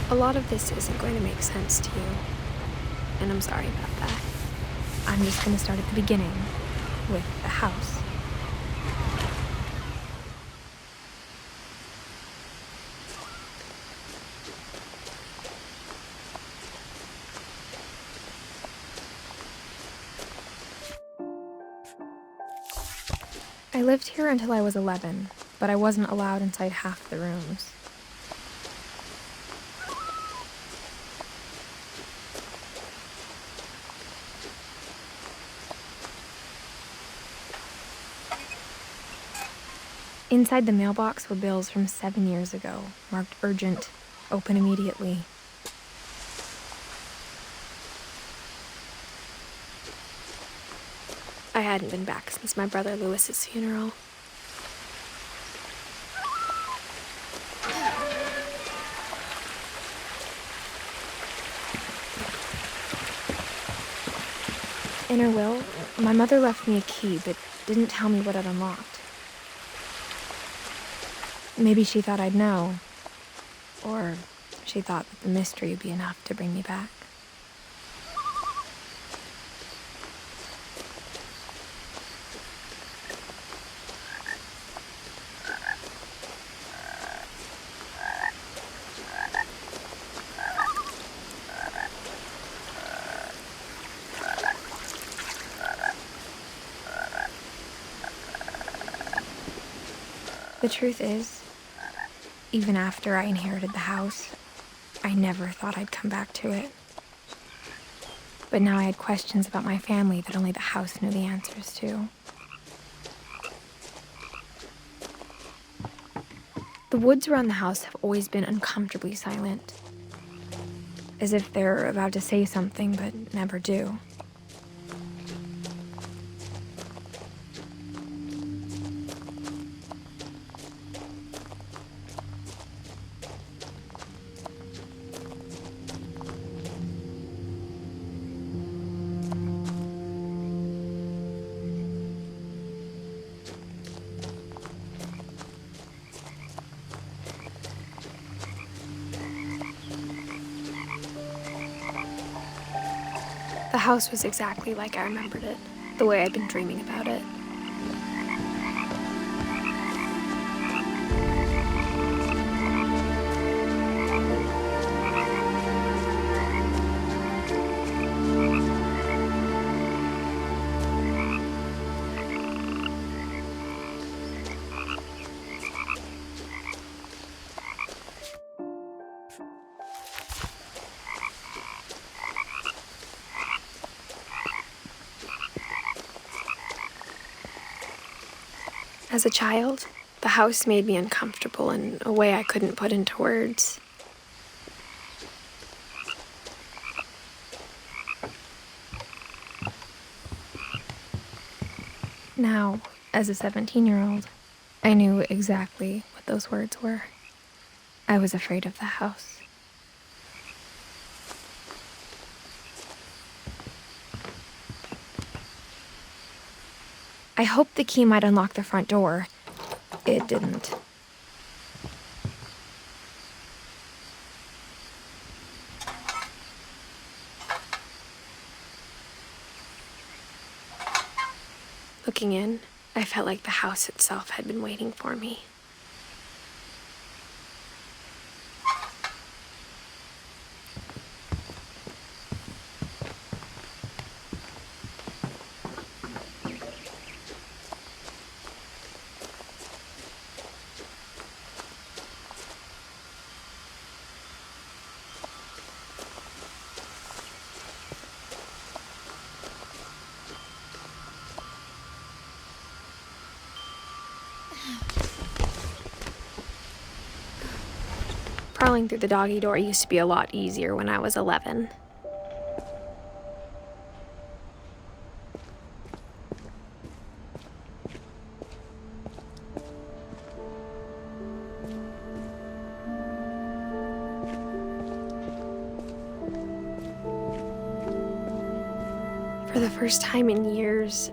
A lot of this isn't going to make sense to you, and I'm sorry about that. I'm just going to start at the beginning, with the house. I lived here until I was 11, but I wasn't allowed inside half the rooms. Inside the mailbox were bills from 7 years ago, marked urgent, open immediately. I hadn't been back since my brother Lewis's funeral. In her will, my mother left me a key, but didn't tell me what it unlocked. Maybe she thought I'd know, or she thought that the mystery would be enough to bring me back. The truth is, even after I inherited the house, I never thought I'd come back to it. But now I had questions about my family that only the house knew the answers to. The woods around the house have always been uncomfortably silent, as if they're about to say something but never do. The house was exactly like I remembered it, the way I'd been dreaming about it. As a child, the house made me uncomfortable in a way I couldn't put into words. Now, as a 17-year-old, I knew exactly what those words were. I was afraid of the house. I hoped the key might unlock the front door. It didn't. Looking in, I felt like the house itself had been waiting for me. Crawling through the doggy door used to be a lot easier when I was 11. For the first time in years,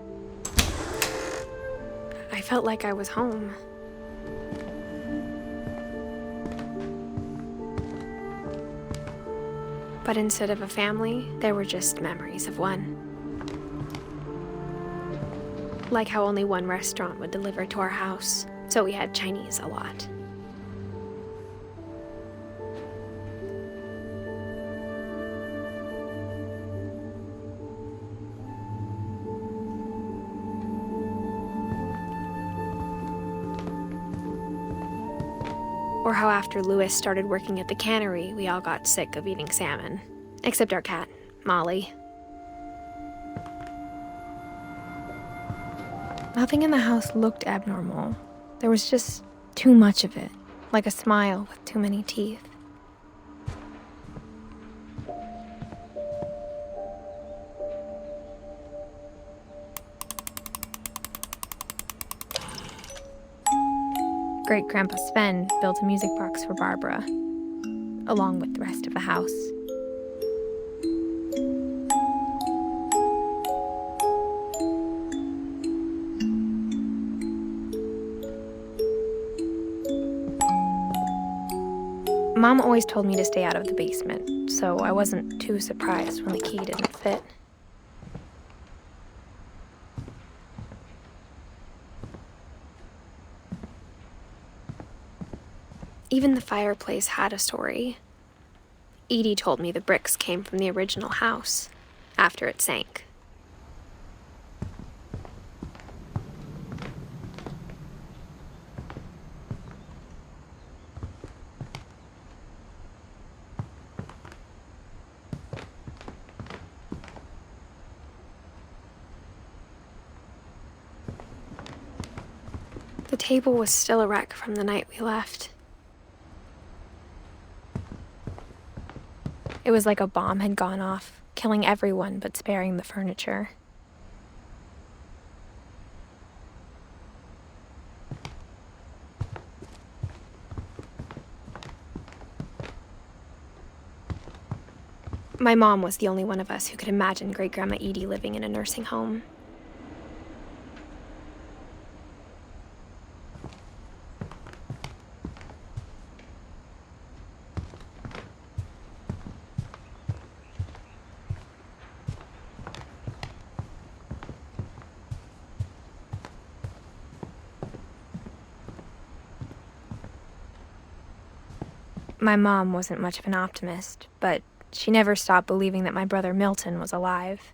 I felt like I was home. But instead of a family, there were just memories of one. Like how only one restaurant would deliver to our house, so we had Chinese a lot. Or how after Louis started working at the cannery, we all got sick of eating salmon. Except our cat, Molly. Nothing in the house looked abnormal. There was just too much of it, like a smile with too many teeth. Great-Grandpa Sven built a music box for Barbara, along with the rest of the house. Mom always told me to stay out of the basement, so I wasn't too surprised when the key didn't fit. Even the fireplace had a story. Edie told me the bricks came from the original house, after it sank. The table was still a wreck from the night we left. It was like a bomb had gone off, killing everyone but sparing the furniture. My mom was the only one of us who could imagine Great-Grandma Edie living in a nursing home. My mom wasn't much of an optimist, but she never stopped believing that my brother Milton was alive.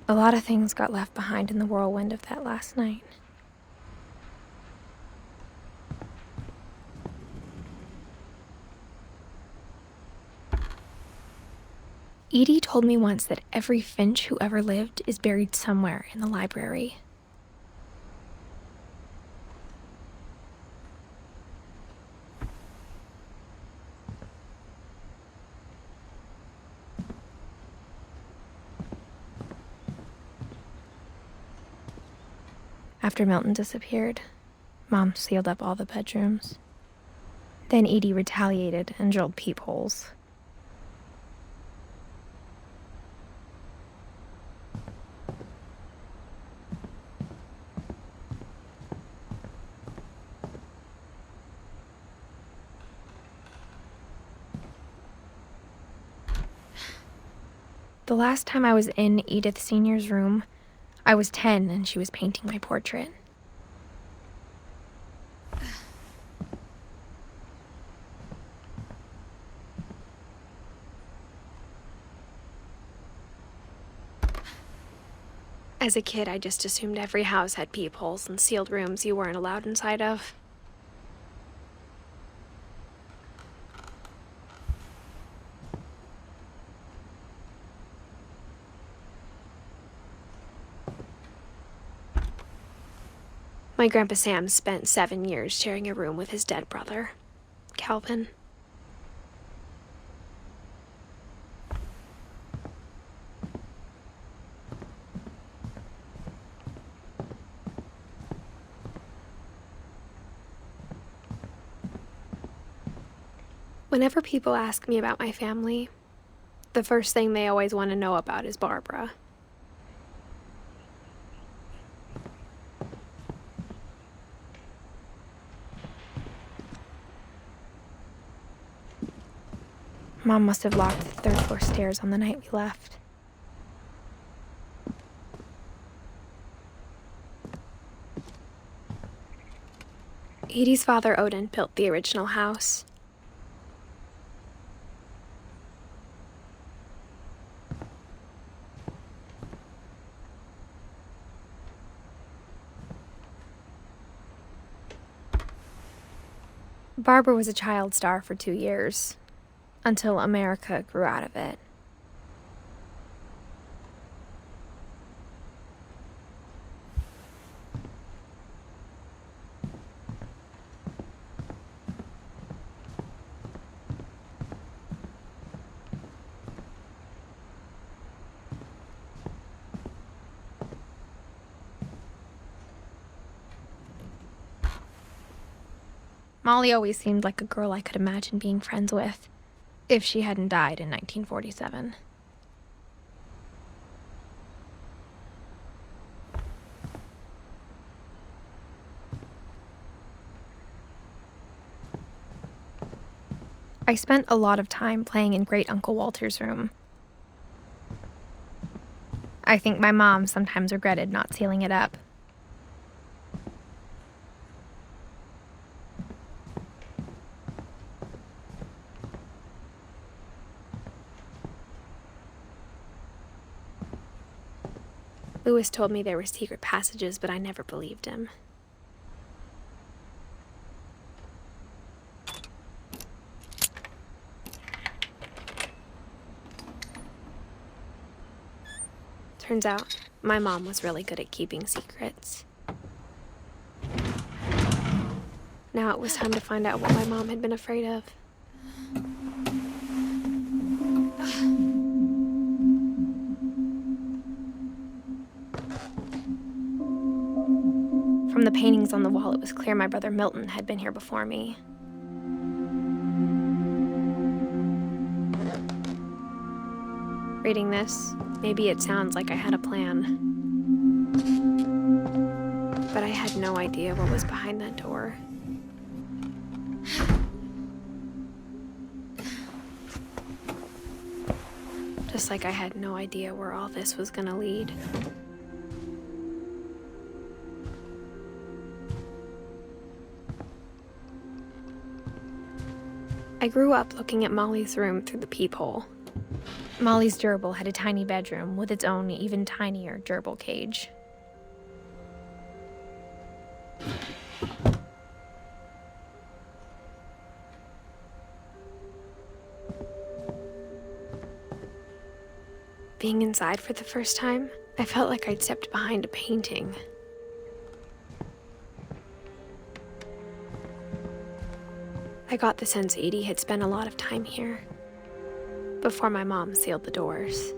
A lot of things got left behind in the whirlwind of that last night. Edie told me once that every Finch who ever lived is buried somewhere in the library. After Milton disappeared, Mom sealed up all the bedrooms. Then Edie retaliated and drilled peepholes. The last time I was in Edith Sr.'s room, I was 10 and she was painting my portrait. As a kid, I just assumed every house had peepholes and sealed rooms you weren't allowed inside of. My Grandpa Sam spent 7 years sharing a room with his dead brother, Calvin. Whenever people ask me about my family, the first thing they always want to know about is Barbara. Mom must have locked the third-floor stairs on the night we left. Edie's father, Odin, built the original house. Barbara was a child star for 2 years, until America grew out of it. Molly always seemed like a girl I could imagine being friends with, if she hadn't died in 1947. I spent a lot of time playing in Great Uncle Walter's room. I think my mom sometimes regretted not sealing it up. Lewis told me there were secret passages, but I never believed him. Turns out, my mom was really good at keeping secrets. Now it was time to find out what my mom had been afraid of. From the paintings on the wall, it was clear my brother Milton had been here before me. Reading this, maybe it sounds like I had a plan. But I had no idea what was behind that door. Just like I had no idea where all this was gonna lead. I grew up looking at Molly's room through the peephole. Molly's gerbil had a tiny bedroom with its own even tinier gerbil cage. Being inside for the first time, I felt like I'd stepped behind a painting. I got the sense Edie had spent a lot of time here, before my mom sealed the doors.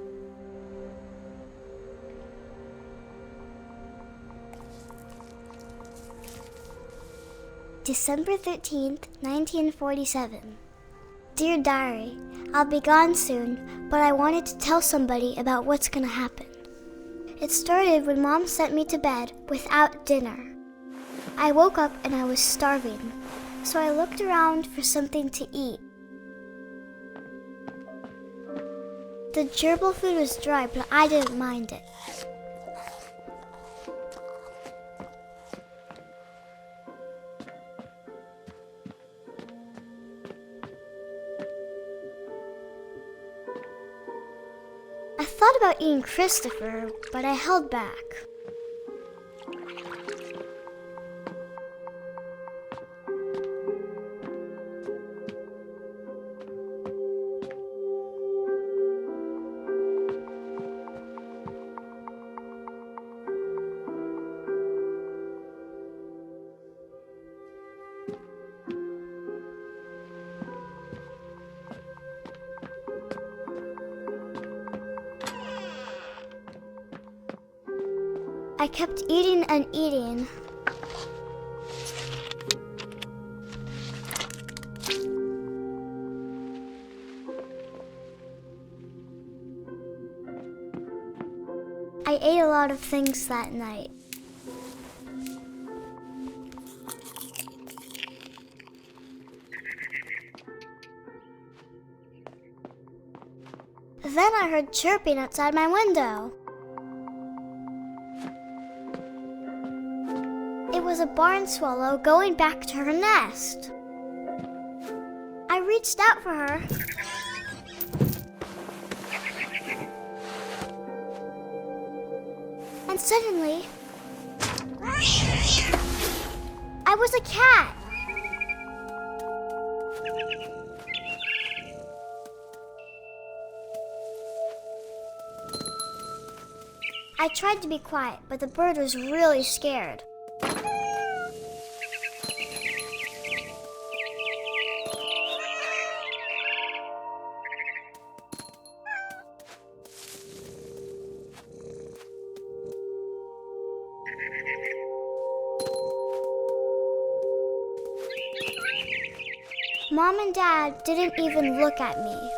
December 13th, 1947. Dear Diary, I'll be gone soon, but I wanted to tell somebody about what's gonna happen. It started when Mom sent me to bed without dinner. I woke up and I was starving, so I looked around for something to eat. The gerbil food was dry, but I didn't mind it. I thought about eating Christopher, but I held back. I kept eating and eating. I ate a lot of things that night. Then I heard chirping outside my window. It was a barn swallow going back to her nest. I reached out for her. And suddenly, I was a cat. I tried to be quiet, but the bird was really scared. Mom and Dad didn't even look at me.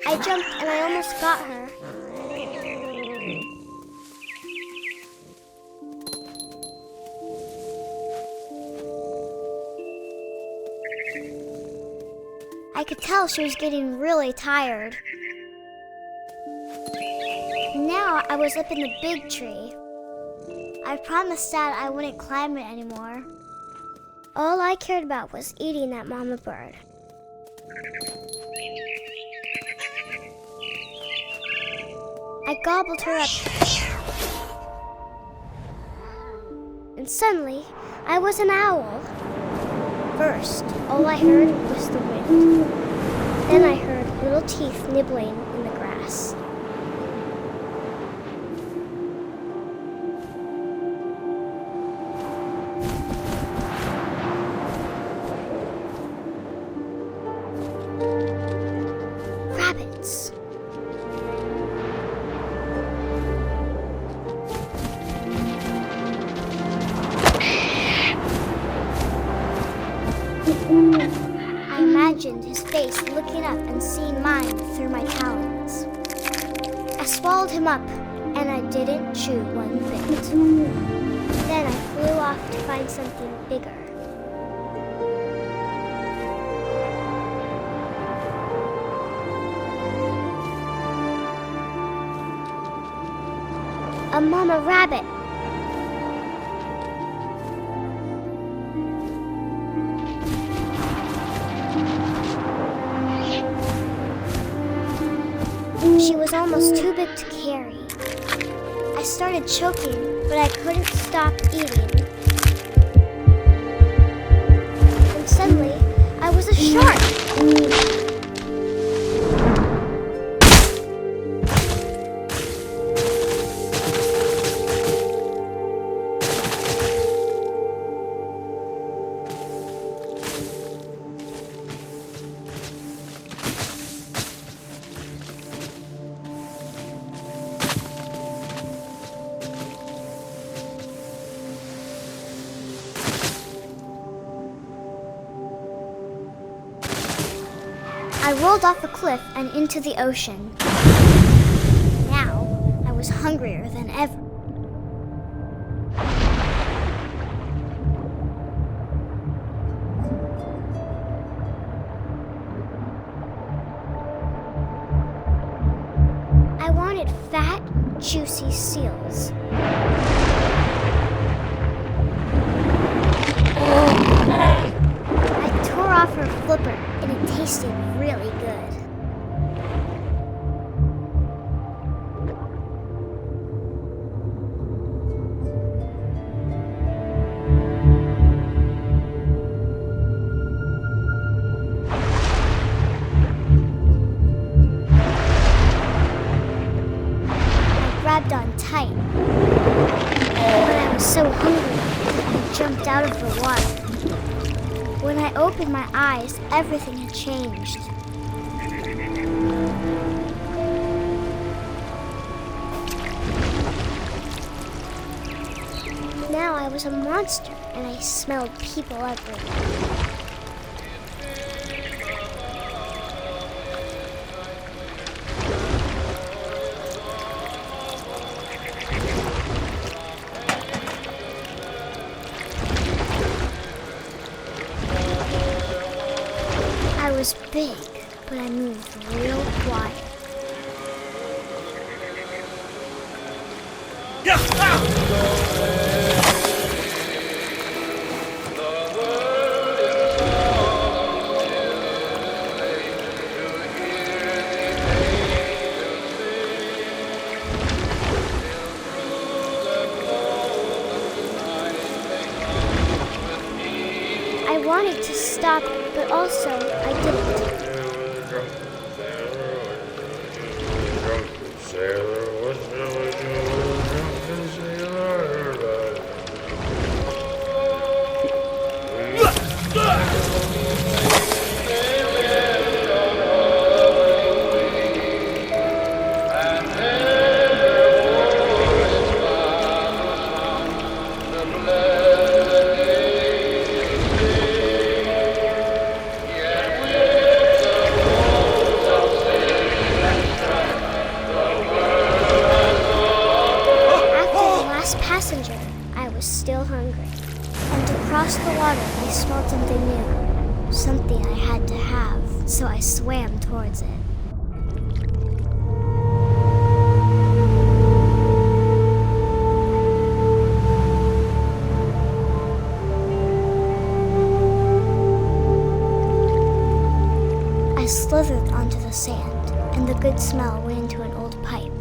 I jumped and I almost got her. I could tell she was getting really tired. Now I was up in the big tree. I promised Dad I wouldn't climb it anymore. All I cared about was eating that mama bird. I gobbled her up. And suddenly, I was an owl. First, all I heard was the wind. Then I heard little teeth nibbling in the grass. Rabbits. I imagined his face looking up and seeing mine through my talons. I swallowed him up, and I didn't chew one bit. Then I flew off to find something bigger. A mama rabbit. She was almost too big to carry. I started choking, but I couldn't stop eating. And suddenly, I was a shark. I rolled off a cliff and into the ocean. Now, I was hungrier than ever. I wanted fat, juicy seals. I tore off her flipper, and it tasted really good. so hungry, I jumped out of the water. When I opened my eyes, everything had changed. Now I was a monster, and I smelled people everywhere. I was big, but I moved real quiet. I wanted to stop, but also I didn't. Passenger, I was still hungry. And across the water, I smelled something new. Something I had to have, so I swam towards it. I slithered onto the sand, and the good smell went into an old pipe.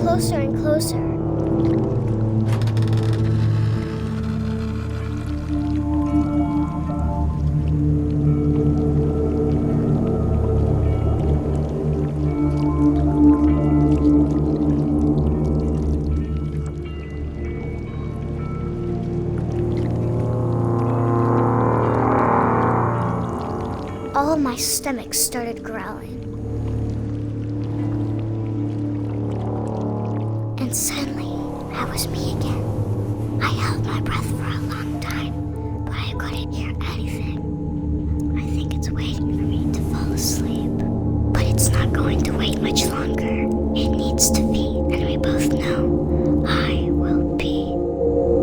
Closer and closer. All of my stomach started growling. And suddenly, I was me again. I held my breath for a long time, but I couldn't hear anything. I think it's waiting for me to fall asleep. But it's not going to wait much longer. It needs to feed, and we both know I will be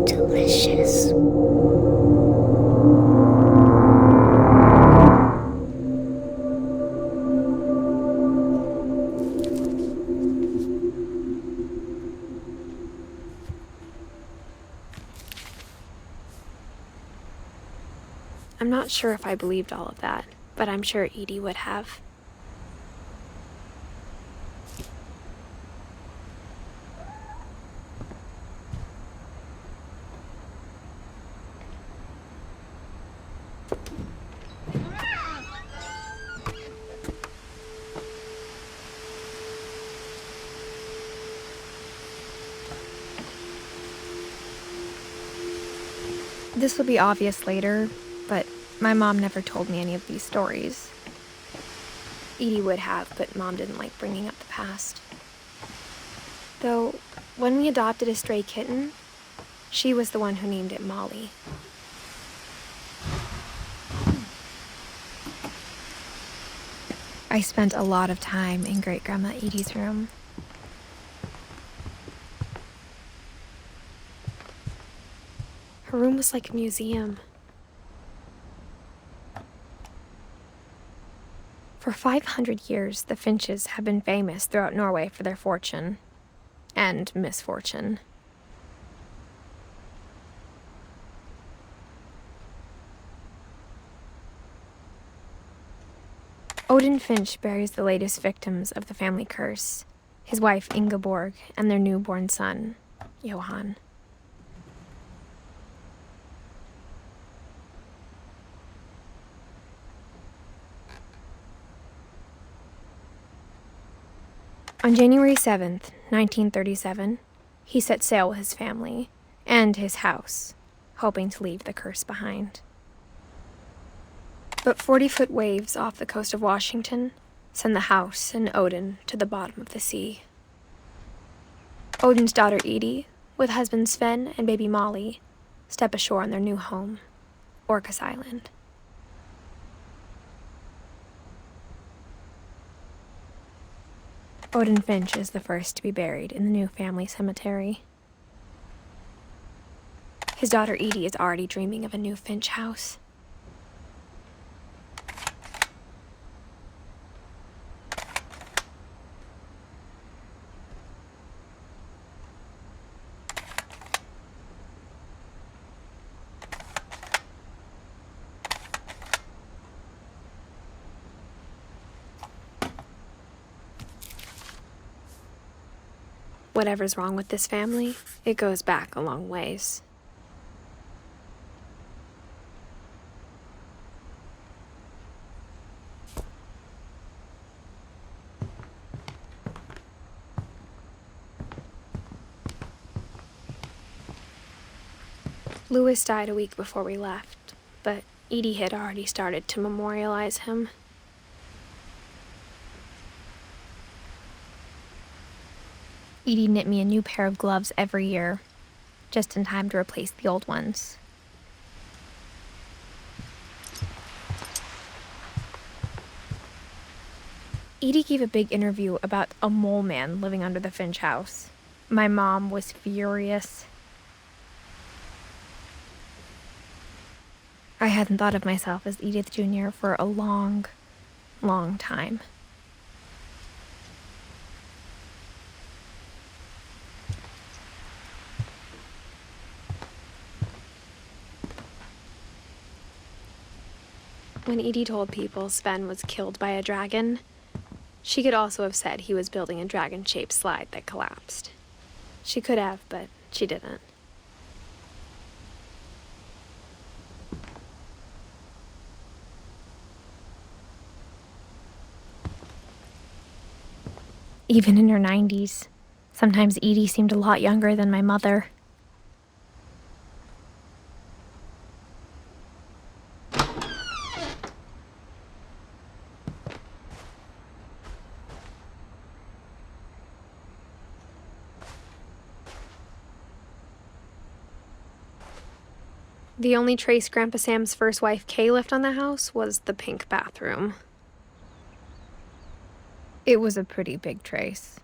delicious. I'm not sure if I believed all of that, but I'm sure Edie would have. This will be obvious later, but my mom never told me any of these stories. Edie would have, but Mom didn't like bringing up the past. Though, when we adopted a stray kitten, she was the one who named it Molly. I spent a lot of time in Great-Grandma Edie's room. Her room was like a museum. For 500 years, the Finches have been famous throughout Norway for their fortune and misfortune. Odin Finch buries the latest victims of the family curse his wife Ingeborg, and their newborn son, Johann. On January 7th, 1937, he set sail with his family and his house, hoping to leave the curse behind. But 40-foot waves off the coast of Washington send the house and Odin to the bottom of the sea. Odin's daughter Edith, with husband Sven and baby Molly, step ashore on their new home, Orcas Island. Odin Finch is the first to be buried in the new family cemetery. His daughter Edie is already dreaming of a new Finch house. Whatever's wrong with this family, it goes back a long ways. Louis died a week before we left, but Edie had already started to memorialize him. Edie knit me a new pair of gloves every year, just in time to replace the old ones. Edie gave a big interview about a mole man living under the Finch house. My mom was furious. I hadn't thought of myself as Edith Jr. for a long, long time. When Edie told people Sven was killed by a dragon, she could also have said he was building a dragon-shaped slide that collapsed. She could have, but she didn't. Even in her 90s, sometimes Edie seemed a lot younger than my mother. The only trace Grandpa Sam's first wife, Kay, left on the house was the pink bathroom. It was a pretty big trace.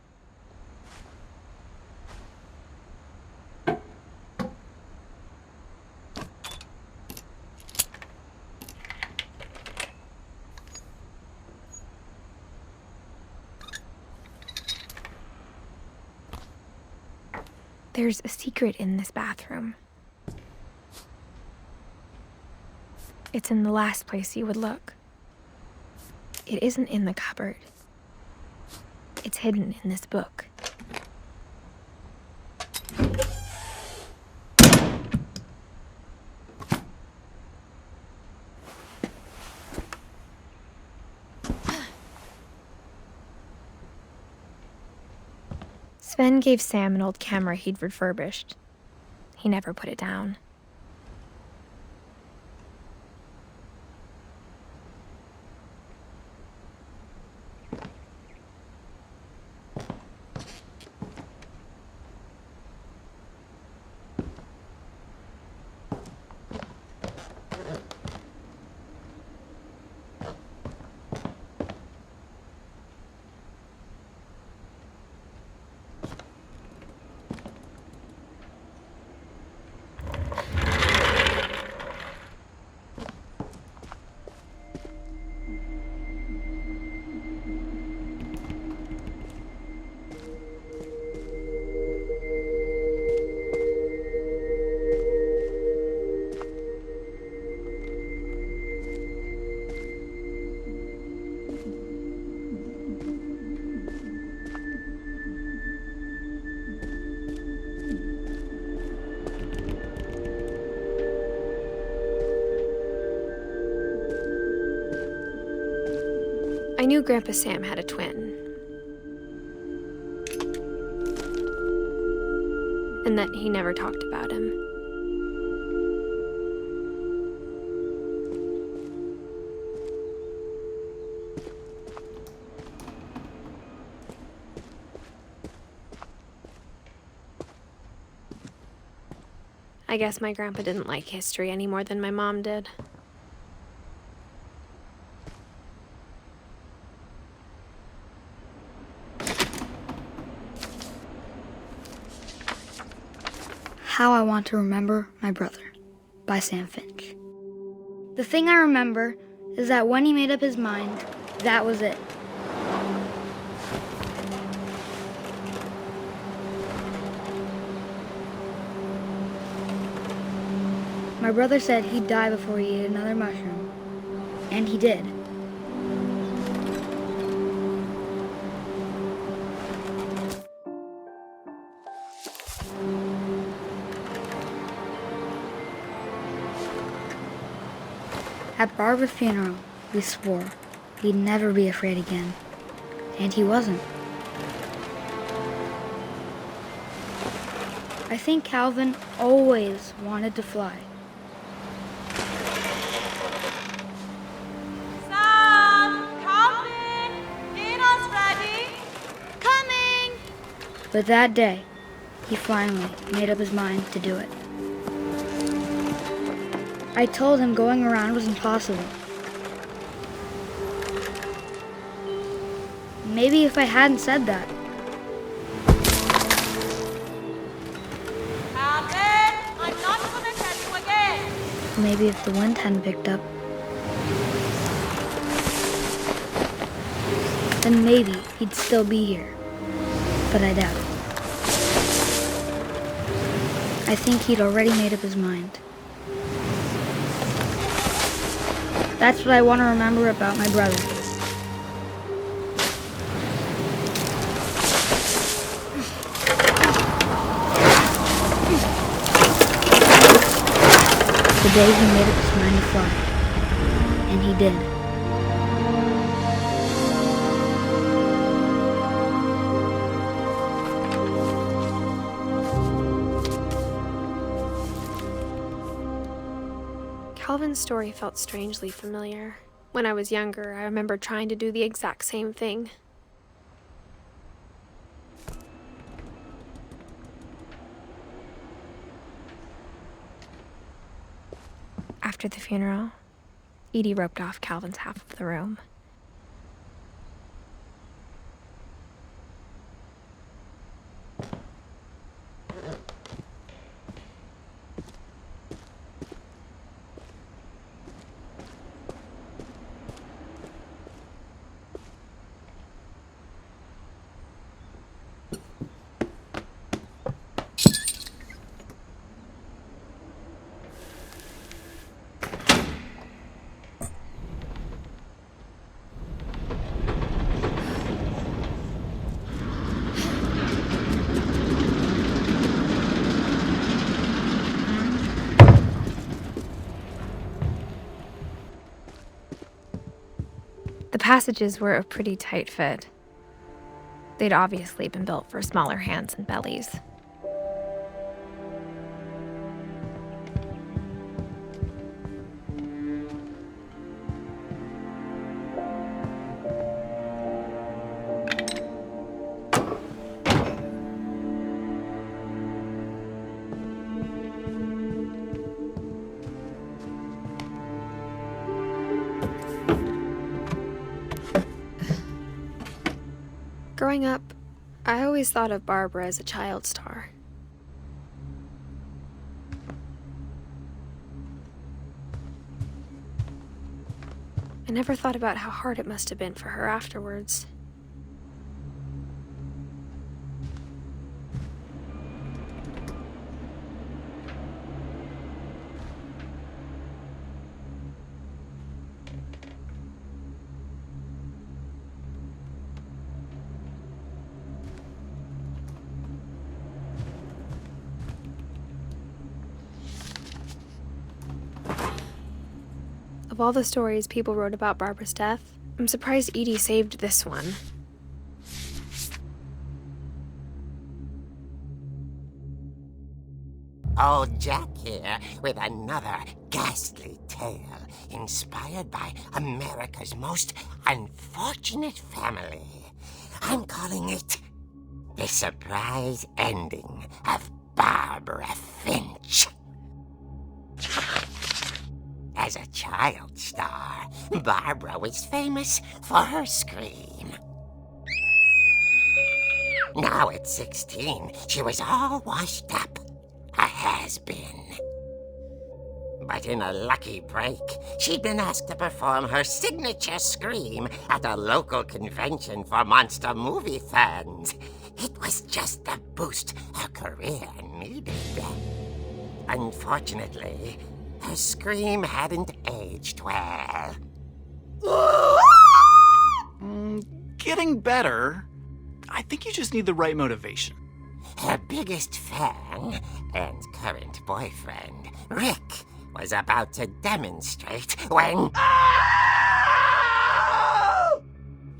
There's a secret in this bathroom. It's in the last place you would look. It isn't in the cupboard. It's hidden in this book. Sven gave Sam an old camera he'd refurbished. He never put it down. I knew Grandpa Sam had a twin. And that he never talked about him. I guess my grandpa didn't like history any more than my mom did. How I Want to Remember My Brother by Sam Finch. The thing I remember is that when he made up his mind, that was it. My brother said he'd die before he ate another mushroom, and he did. At Barbara's funeral, we swore we'd never be afraid again, and he wasn't. I think Calvin always wanted to fly. But that day, he finally made up his mind to do it. I told him going around was impossible. Maybe if I hadn't said that. Calvin, I'm not going to tell you again. Maybe if the wind hadn't picked up. Then maybe he'd still be here. But I doubt it. I think he'd already made up his mind. That's what I want to remember about my brother. The day he made up his mind to fly. And he did. Calvin's story felt strangely familiar. When I was younger, I remember trying to do the exact same thing. After the funeral, Edie roped off Calvin's half of the room. The passages were a pretty tight fit. They'd obviously been built for smaller hands and bellies. Growing up, I always thought of Barbara as a child star. I never thought about how hard it must have been for her afterwards. Of all the stories people wrote about Barbara's death, I'm surprised Edie saved this one. Old Jack here with another ghastly tale inspired by America's most unfortunate family. I'm calling it The Surprise Ending of Barbara Finch. As a child star, Barbara was famous for her scream. Now at 16, she was all washed up. A has-been. But in a lucky break, she'd been asked to perform her signature scream at a local convention for monster movie fans. It was just the boost her career needed. Unfortunately, her scream hadn't aged well. Getting better. I think you just need the right motivation. Her biggest fan and current boyfriend, Rick, was about to demonstrate when...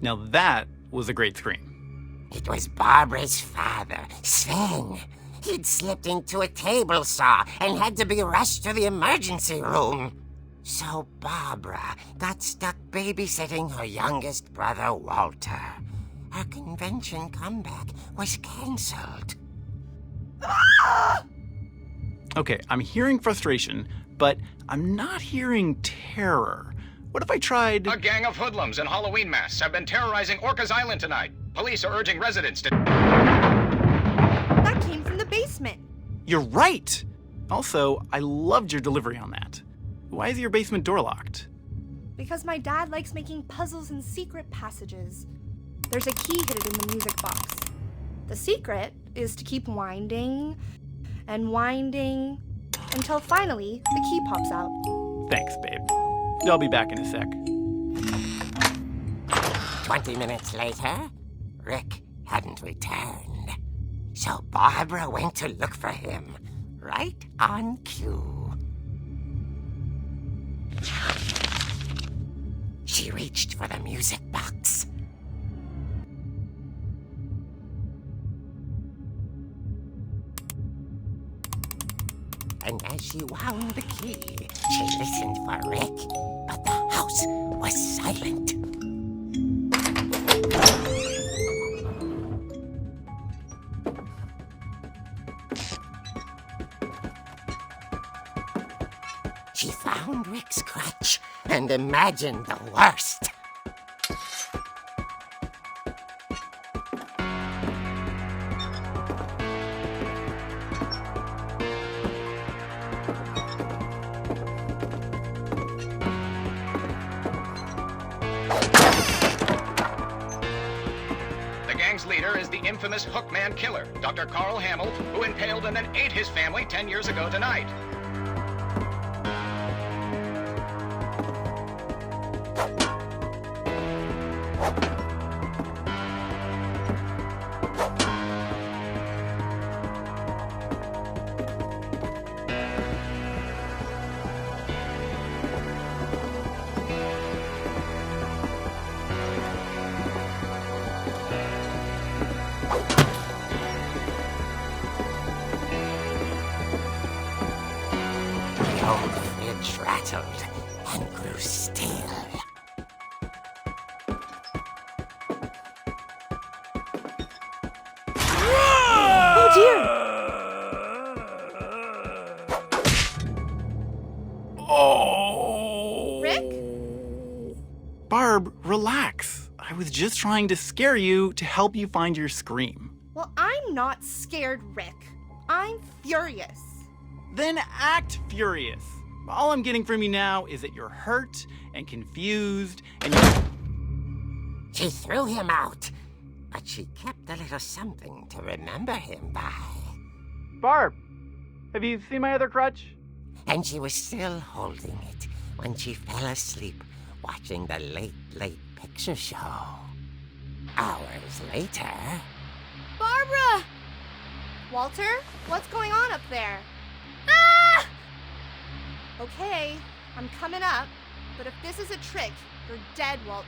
Now that was a great scream. It was Barbara's father, Sven. He'd slipped into a table saw and had to be rushed to the emergency room. So Barbara got stuck babysitting her youngest brother, Walter. Her convention comeback was cancelled. Okay, I'm hearing frustration, but I'm not hearing terror. What if I tried... A gang of hoodlums in Halloween masks have been terrorizing Orcas Island tonight. Police are urging residents to... That came from the basement. You're right! Also, I loved your delivery on that. Why is your basement door locked? Because my dad likes making puzzles and secret passages. There's a key hidden in the music box. The secret is to keep winding and winding until finally the key pops out. Thanks, babe. I'll be back in a sec. 20 minutes later, Rick hadn't returned. So Barbara went to look for him, right on cue. She reached for the music box. And as she wound the key, she listened for Rick, but the house was silent. She found Rick's crutch and imagined the worst. The gang's leader is the infamous Hookman killer, Dr. Carl Hamill, who impaled and then ate his family 10 years ago tonight. The old fridge rattled and grew still. Oh dear! Oh! Rick? Barb, relax. I was just trying to scare you to help you find your scream. Well, I'm not scared, Rick. I'm furious. Then act furious. All I'm getting from you now is that you're hurt and confused and She threw him out, but she kept a little something to remember him by. Barb, have you seen my other crutch? And she was still holding it when she fell asleep watching the late picture show. Hours later... Barbara! Walter, what's going on up there? Ah! Okay, I'm coming up, but if this is a trick, you're dead, Walter.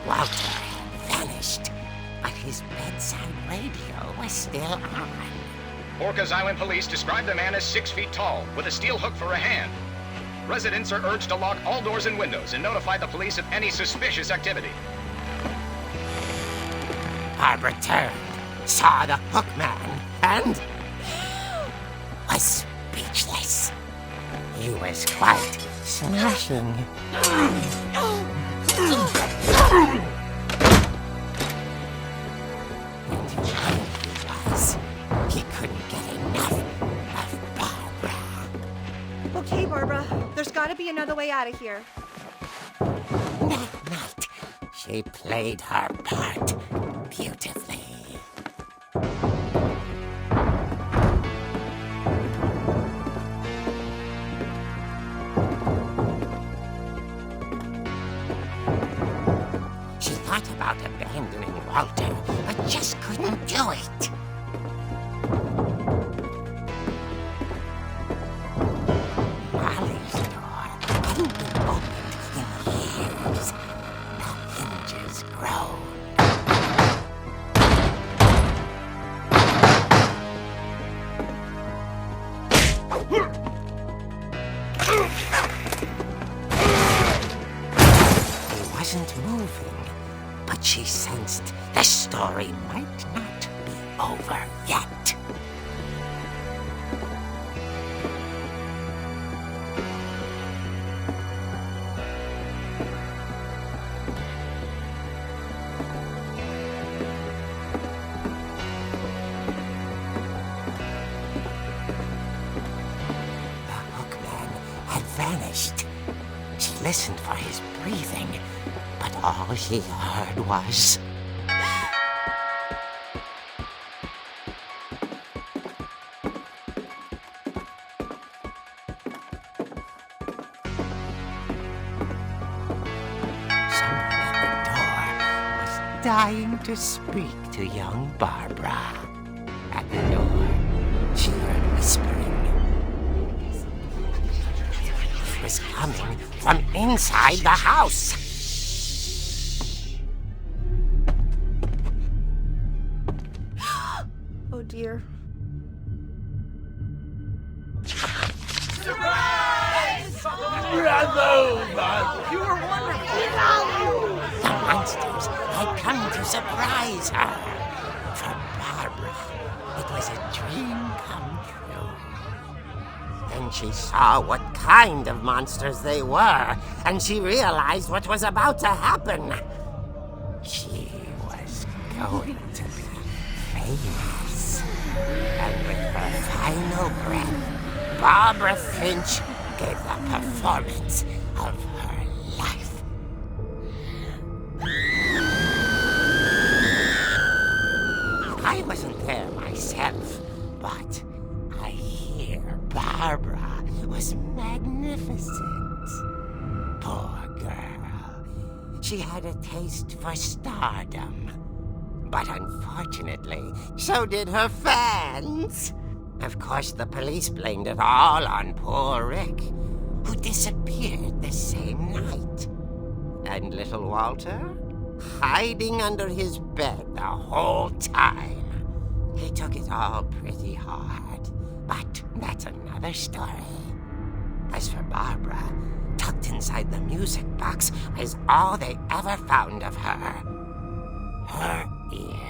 Walter had vanished, but his bedside radio was still on. Orcas Island police describe the man as 6 feet tall, with a steel hook for a hand. Residents are urged to lock all doors and windows and notify the police of any suspicious activity. Barbara turned, saw the hook man, and was speechless. He was quite smashing. He couldn't get enough of Barbara. Okay, Barbara, there's gotta be another way out of here. That night, she played her part beautifully. She thought about abandoning Walter, but just couldn't do it. Molly's door hadn't been opened in years. The hinges groaned. He wasn't moving, but she sensed the story might not be over yet. Vanished. She listened for his breathing, but all she heard was... Someone at the door was dying to speak to young Barbara. At the door, she heard whispering. It was coming from inside the house. Oh dear. You were wonderful. The monsters had come to surprise her. For Barbara, it was a dream come true. Then she saw what kind of monsters they were, and she realized what was about to happen. She was going to be famous. And with her final breath, Barbara Finch gave the performance of her life. I wasn't there myself, but I hear Barbara was magnificent. Poor girl. She had a taste for stardom. But unfortunately, so did her fans. Of course, the police blamed it all on poor Rick, who disappeared the same night. And little Walter, hiding under his bed the whole time. He took it all pretty hard, but that's another story. As for Barbara, tucked inside the music box was all they ever found of her. Her ear.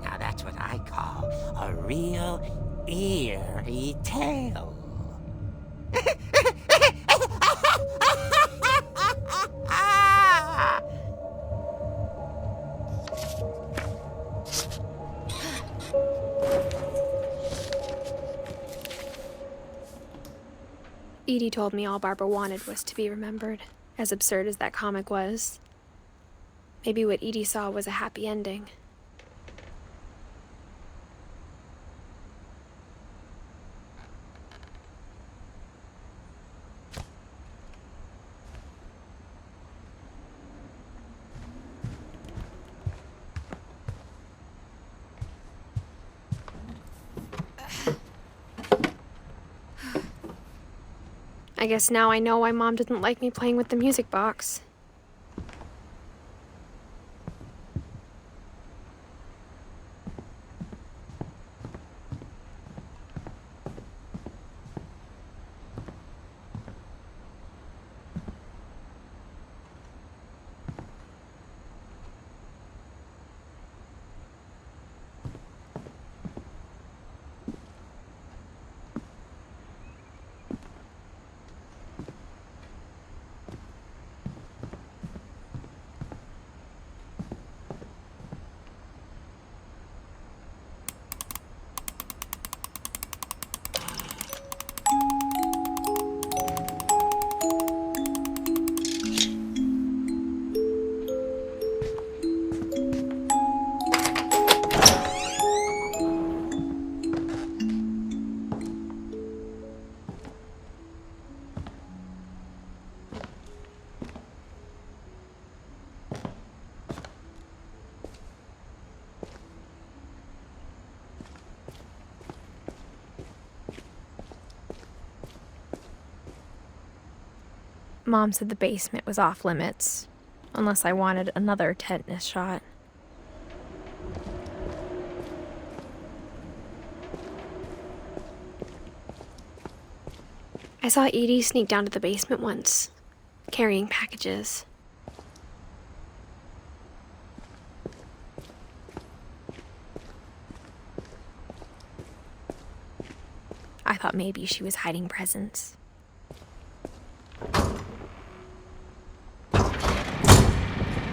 Now that's what I call a real eerie tale. Edie told me all Barbara wanted was to be remembered, as absurd as that comic was. Maybe what Edie saw was a happy ending. I guess now I know why Mom didn't like me playing with the music box. Mom said the basement was off limits, unless I wanted another tetanus shot. I saw Edie sneak down to the basement once, carrying packages. I thought maybe she was hiding presents.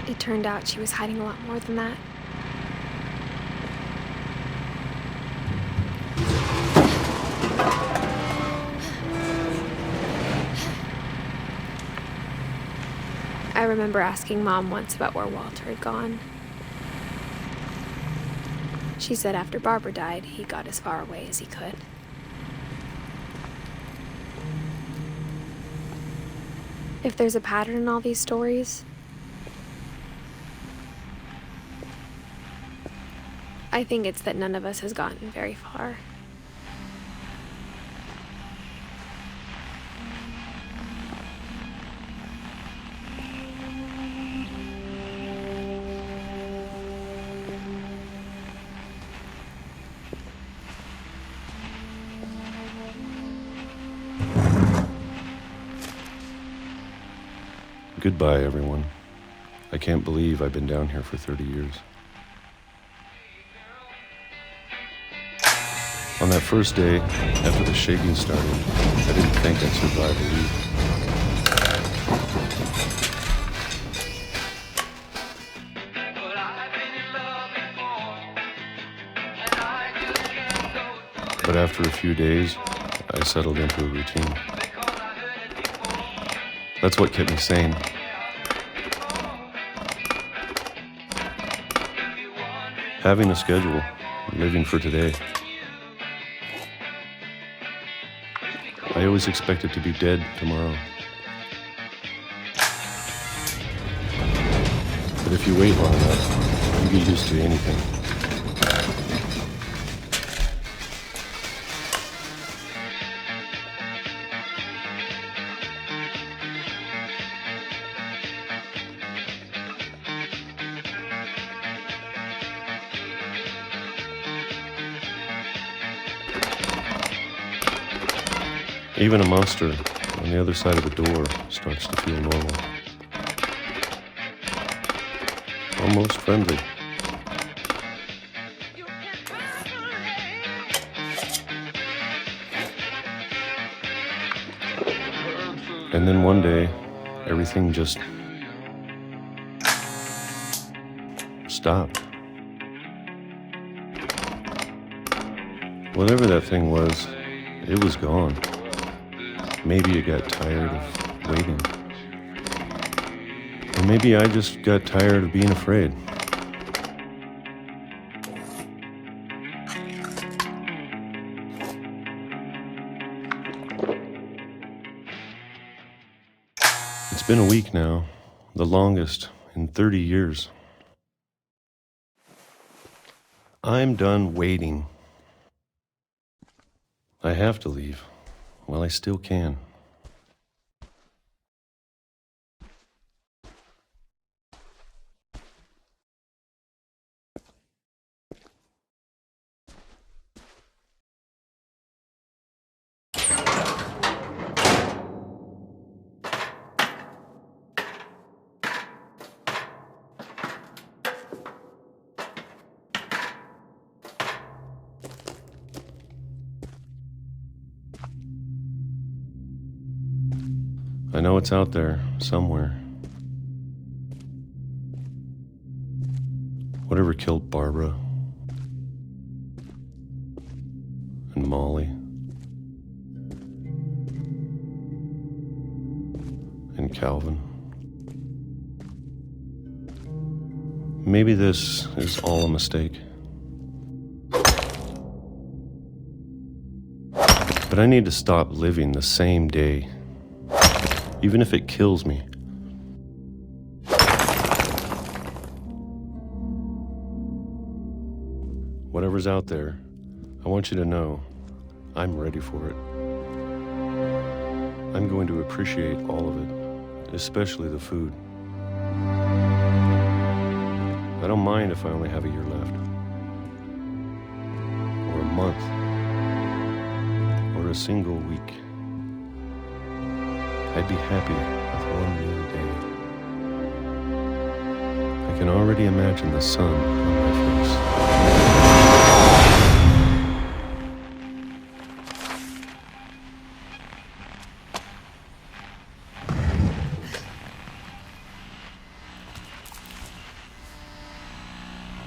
It turned out she was hiding a lot more than that. I remember asking Mom once about where Walter had gone. She said after Barbara died, he got as far away as he could. If there's a pattern in all these stories, I think it's that none of us has gotten very far. Goodbye, everyone. I can't believe I've been down here for 30 years. On that first day, after the shaking started, I didn't think I'd survive a week. But after a few days, I settled into a routine. That's what kept me sane. Having a schedule, living for today. I always expected to be dead tomorrow. But if you wait long enough, you get used to anything. Even a monster on the other side of a door starts to feel normal. Almost friendly. And then one day, everything just stopped. Whatever that thing was, it was gone. Maybe you got tired of waiting. Or maybe I just got tired of being afraid. It's been a week now, the longest in 30 years. I'm done waiting. I have to leave while I still can. I know it's out there, somewhere. Whatever killed Barbara and Molly and Calvin. Maybe this is all a mistake. But I need to stop living the same day, even if it kills me. Whatever's out there, I want you to know I'm ready for it. I'm going to appreciate all of it, especially the food. I don't mind if I only have a year left, or a month, or a single week. I'd be happy with one new day. I can already imagine the sun on my face.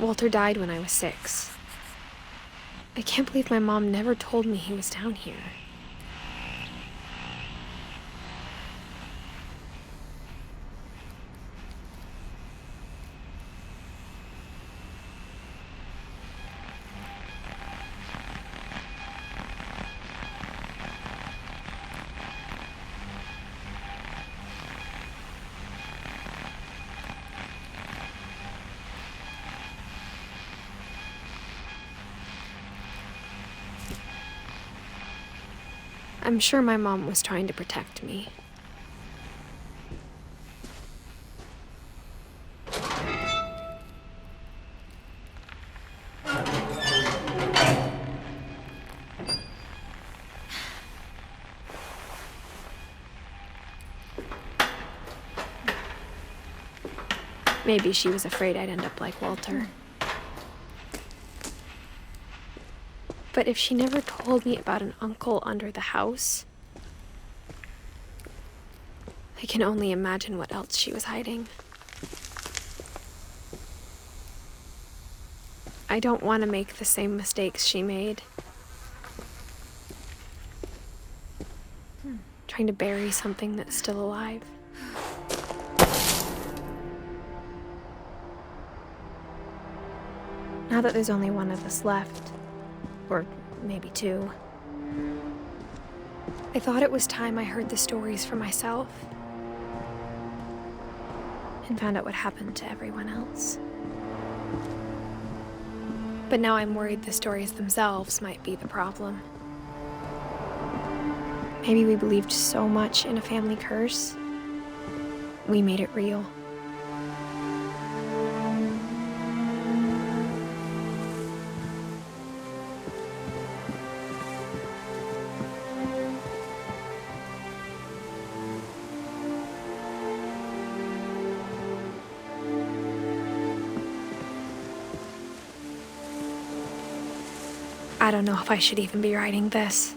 Walter died when I was 6. I can't believe my mom never told me he was down here. I'm sure my mom was trying to protect me. Maybe she was afraid I'd end up like Walter. But if she never told me about an uncle under the house, I can only imagine what else she was hiding. I don't want to make the same mistakes she made. Trying to bury something that's still alive. Now that there's only one of us left, or maybe 2, I thought it was time I heard the stories for myself and found out what happened to everyone else. But now I'm worried the stories themselves might be the problem. Maybe we believed so much in a family curse, we made it real. I don't know if I should even be writing this.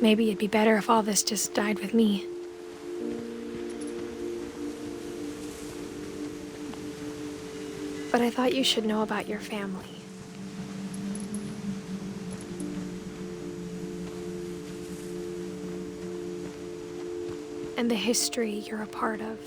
Maybe it'd be better if all this just died with me. But I thought you should know about your family. And the history you're a part of.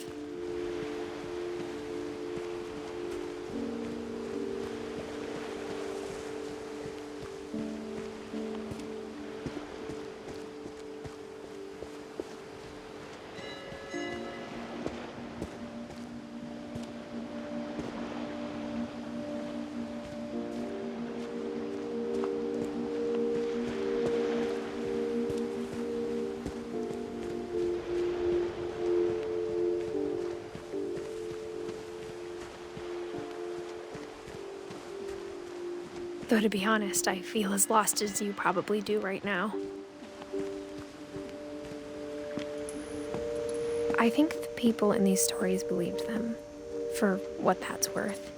Though to be honest, I feel as lost as you probably do right now. I think the people in these stories believed them, for what that's worth.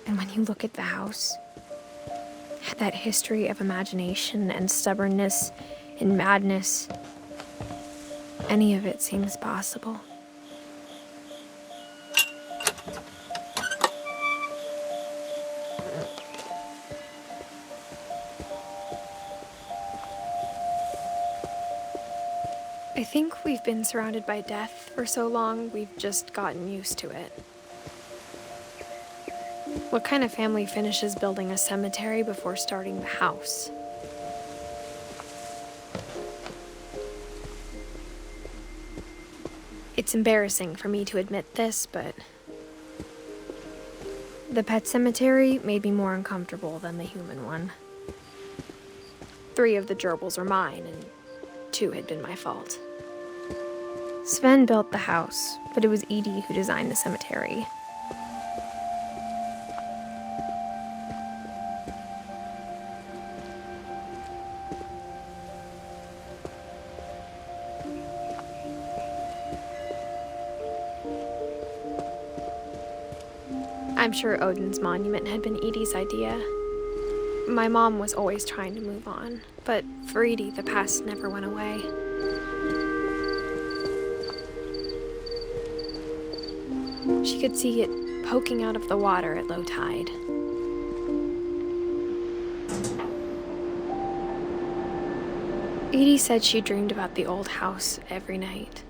And when you look at the house, that history of imagination and stubbornness and madness, any of it seems possible. I think we've been surrounded by death for so long, we've just gotten used to it. What kind of family finishes building a cemetery before starting the house? It's embarrassing for me to admit this, but the pet cemetery made me more uncomfortable than the human one. 3 of the gerbils were mine, and 2 had been my fault. Sven built the house, but it was Edith who designed the cemetery. I'm sure Odin's monument had been Edie's idea. My mom was always trying to move on, but for Edie, the past never went away. She could see it poking out of the water at low tide. Edie said she dreamed about the old house every night.